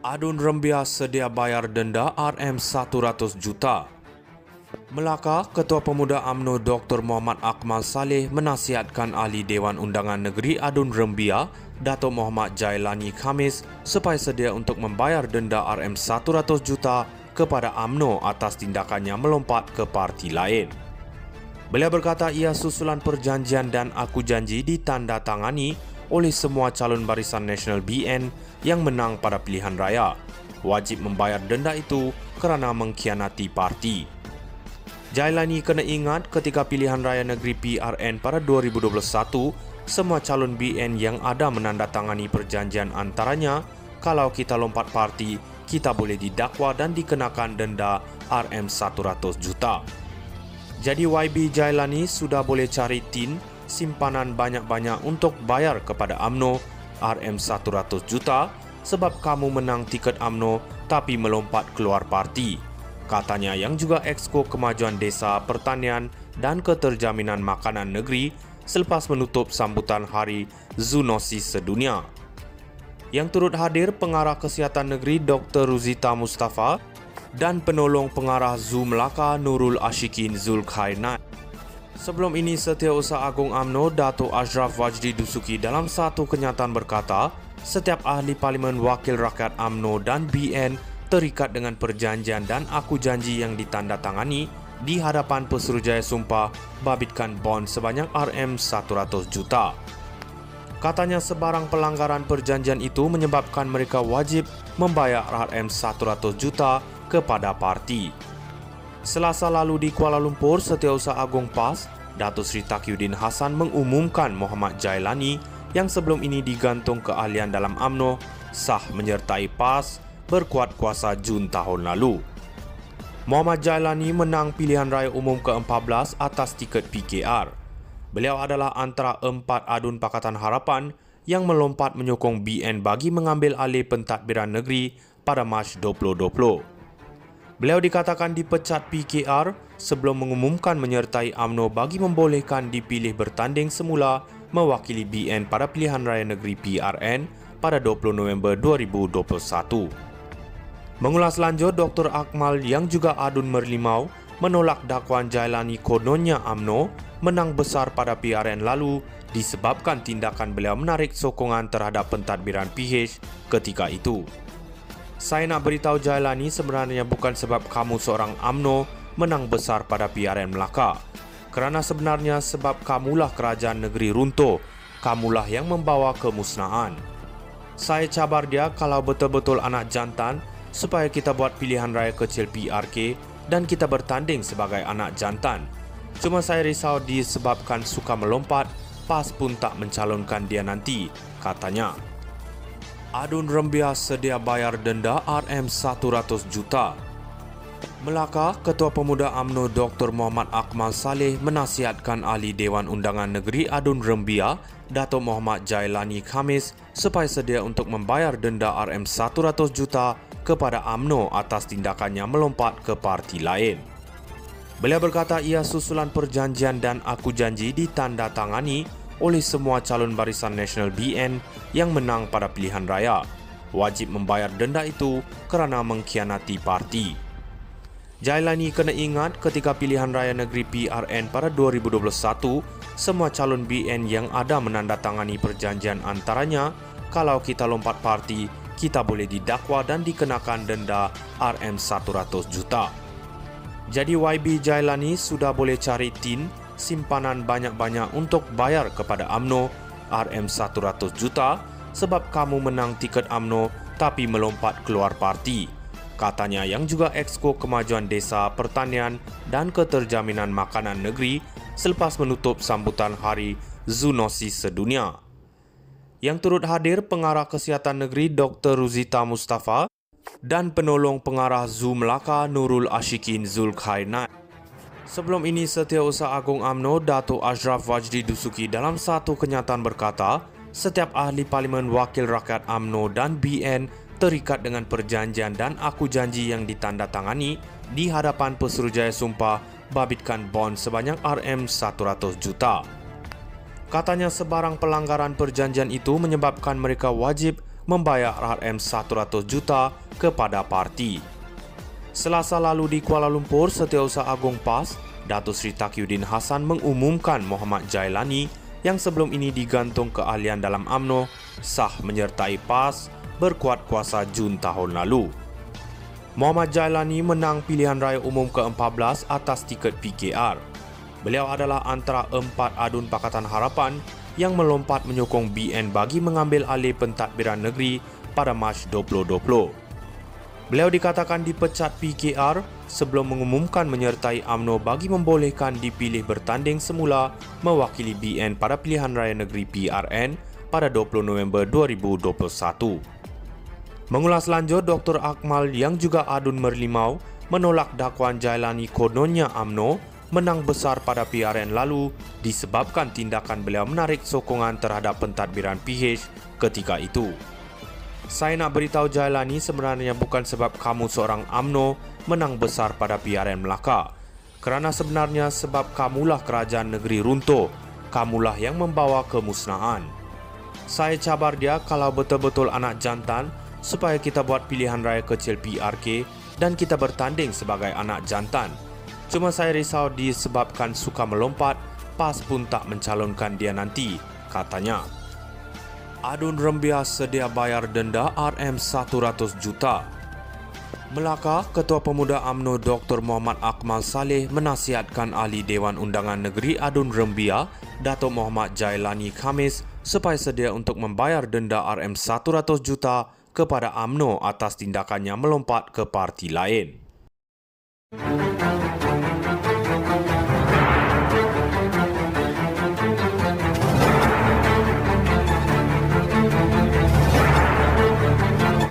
Adun Rembias sedia bayar denda RM100 juta. Melaka, Ketua Pemuda UMNO Dr. Muhammad Akmal Saleh menasihatkan Ahli Dewan Undangan Negeri Adun Rembias, Datuk Muhammad Jailani Khamis supaya sedia untuk membayar denda RM100 juta kepada UMNO atas tindakannya melompat ke parti lain. Beliau berkata ia susulan perjanjian dan aku janji ditandatangani oleh semua calon Barisan Nasional BN yang menang pada pilihan raya. Wajib membayar denda itu kerana mengkhianati parti. Jailani kena ingat ketika pilihan raya negeri PRN pada 2021, semua calon BN yang ada menandatangani perjanjian antaranya, kalau kita lompat parti, kita boleh didakwa dan dikenakan denda RM100 juta. Jadi YB Jailani sudah boleh cari tin simpanan banyak-banyak untuk bayar kepada UMNO RM100 juta sebab kamu menang tiket UMNO tapi melompat keluar parti. Katanya yang juga Exco Kemajuan Desa, Pertanian dan Keterjaminan Makanan Negeri selepas menutup sambutan Hari Zoonosis Sedunia. Yang turut hadir Pengarah Kesihatan Negeri Dr. Ruzita Mustafa dan Penolong Pengarah Zoo Melaka Nurul Ashikin Zulkhairnat. Sebelum ini, Setiausaha Agung UMNO Datuk Ashraf Wajdi Dusuki dalam satu kenyataan berkata, setiap ahli Parlimen Wakil Rakyat UMNO dan BN terikat dengan perjanjian dan aku janji yang ditandatangani di hadapan Pesuruhjaya Sumpah babitkan bond sebanyak RM100 juta. Katanya sebarang pelanggaran perjanjian itu menyebabkan mereka wajib membayar RM100 juta kepada parti. Selasa lalu di Kuala Lumpur, Setiausaha Agung PAS, Datuk Seri Taqiyuddin Hassan mengumumkan Muhammad Jailani yang sebelum ini digantung keahlian dalam UMNO sah menyertai PAS berkuat kuasa Jun tahun lalu. Muhammad Jailani menang pilihan raya umum ke-14 atas tiket PKR. Beliau adalah antara 4 adun Pakatan Harapan yang melompat menyokong BN bagi mengambil alih pentadbiran negeri pada Mac 2020. Beliau dikatakan dipecat PKR sebelum mengumumkan menyertai UMNO bagi membolehkan dipilih bertanding semula mewakili BN pada pilihan raya negeri PRN pada 20 November 2021. Mengulas lanjut, Dr. Akmal yang juga adun Merlimau menolak dakwaan Jailani kononnya UMNO menang besar pada PRN lalu disebabkan tindakan beliau menarik sokongan terhadap pentadbiran PH ketika itu. Saya nak beritahu Jailani sebenarnya bukan sebab kamu seorang UMNO menang besar pada PRN Melaka. Kerana sebenarnya sebab kamulah kerajaan negeri runtuh, kamulah yang membawa kemusnahan. Saya cabar dia kalau betul-betul anak jantan supaya kita buat pilihan raya kecil PRK dan kita bertanding sebagai anak jantan. Cuma saya risau disebabkan suka melompat, PAS pun tak mencalonkan dia nanti, katanya. Adun Rembias sedia bayar denda RM100 juta. Melaka, Ketua Pemuda UMNO Dr. Muhammad Akmal Saleh menasihatkan Ahli Dewan Undangan Negeri Adun Rembias, Datuk Muhammad Jailani Khamis supaya sedia untuk membayar denda RM100 juta kepada UMNO atas tindakannya melompat ke parti lain. Beliau berkata ia susulan perjanjian dan aku janji ditandatangani oleh semua calon Barisan Nasional BN yang menang pada pilihan raya. Wajib membayar denda itu kerana mengkhianati parti. Jailani kena ingat ketika pilihan raya negeri PRN pada 2021, semua calon BN yang ada menandatangani perjanjian antaranya, kalau kita lompat parti, kita boleh didakwa dan dikenakan denda RM100 juta. Jadi YB Jailani sudah boleh cari tin simpanan banyak-banyak untuk bayar kepada UMNO RM100 juta sebab kamu menang tiket UMNO tapi melompat keluar parti. Katanya yang juga Exco Kemajuan Desa, Pertanian dan Keterjaminan Makanan Negeri selepas menutup sambutan Hari Zoonosis Sedunia. Yang turut hadir Pengarah Kesihatan Negeri Dr. Ruzita Mustafa dan Penolong Pengarah Zoo Melaka Nurul Ashikin Zulkhairnat. Sebelum ini, Setiausaha Agung UMNO Datuk Ashraf Wajdi Dusuki dalam satu kenyataan berkata, setiap ahli Parlimen Wakil Rakyat UMNO dan BN terikat dengan perjanjian dan aku janji yang ditandatangani di hadapan Pesuruhjaya Sumpah babitkan bond sebanyak RM100 juta. Katanya sebarang pelanggaran perjanjian itu menyebabkan mereka wajib membayar RM100 juta kepada parti. Selasa lalu di Kuala Lumpur, Setiausaha Agung PAS, Datuk Seri Taqiyuddin Hassan mengumumkan Muhammad Jailani yang sebelum ini digantung keahlian dalam UMNO sah menyertai PAS berkuat kuasa Jun tahun lalu. Muhammad Jailani menang pilihan raya umum ke-14 atas tiket PKR. Beliau adalah antara 4 adun Pakatan Harapan yang melompat menyokong BN bagi mengambil alih pentadbiran negeri pada Mac 2020. Beliau dikatakan dipecat PKR sebelum mengumumkan menyertai UMNO bagi membolehkan dipilih bertanding semula mewakili BN pada pilihan raya negeri PRN pada 20 November 2021. Mengulas lanjut, Dr. Akmal yang juga adun Merlimau menolak dakwaan Jailani kononnya UMNO menang besar pada PRN lalu disebabkan tindakan beliau menarik sokongan terhadap pentadbiran PH ketika itu. Saya nak beritahu Jailani sebenarnya bukan sebab kamu seorang UMNO menang besar pada PRN Melaka. Kerana sebenarnya sebab kamulah kerajaan negeri runtuh, kamulah yang membawa kemusnahan. Saya cabar dia kalau betul-betul anak jantan supaya kita buat pilihan raya kecil PRK dan kita bertanding sebagai anak jantan. Cuma saya risau disebabkan suka melompat, PAS pun tak mencalonkan dia nanti, katanya. Adun Rembiah sedia bayar denda RM100 juta. Melaka, Ketua Pemuda UMNO Dr. Muhammad Akmal Saleh menasihatkan Ahli Dewan Undangan Negeri Adun Rembiah, Datuk Muhammad Jailani Khamis supaya sedia untuk membayar denda RM100 juta kepada UMNO atas tindakannya melompat ke parti lain.